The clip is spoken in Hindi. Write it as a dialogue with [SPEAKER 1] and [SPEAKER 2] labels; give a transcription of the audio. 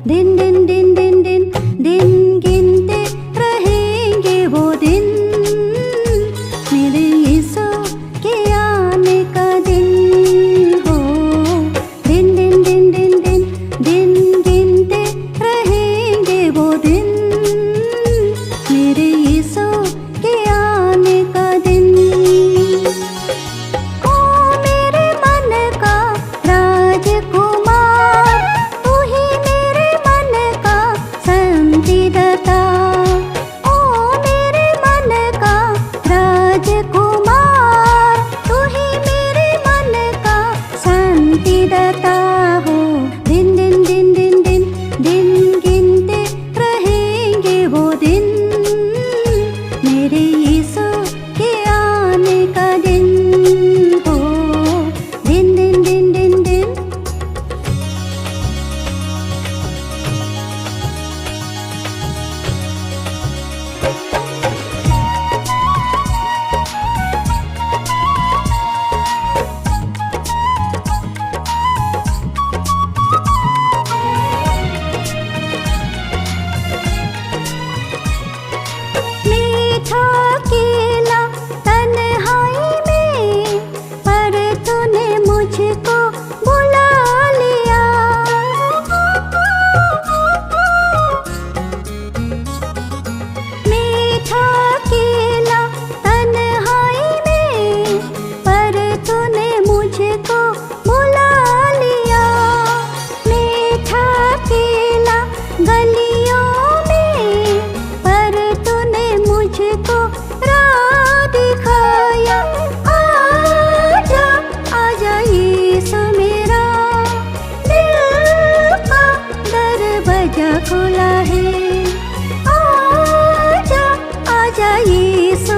[SPEAKER 1] दिन दिन दिन दिन दिन दिन गिनते रहेंगे वो दिन, मेरे यीशु के आने का दिन हो। दिन दिन दिन दिन दिन दिन गिनते रहेंगे वो दिन, मेरे यीशु के आने का दिन। ओ मेरे मन का राजकुमार, तू ही मेरे मन का शांतिदाता। ओ मेरे मन का राजकुमार, तू ही मेरे मन का शांतिदाता हो। दिन दिन दिन दिन दिन दिन गिनते रहेंगे वो दिन, मेरे यीशु के आने का दिन हो। दिन दिन दिन दिन दिन मीठा केला तन्हाई में, पर तूने मुझको बुला लिया। मीठा केला तन्हाई में, पर तूने मुझको बुला लिया। मीठा केला गलियों में, पर तूने मुझको राह दिखाया। आजा आजा यीशु मेरा, दिल का दरवाजा खुला है। आजा आजा यीशु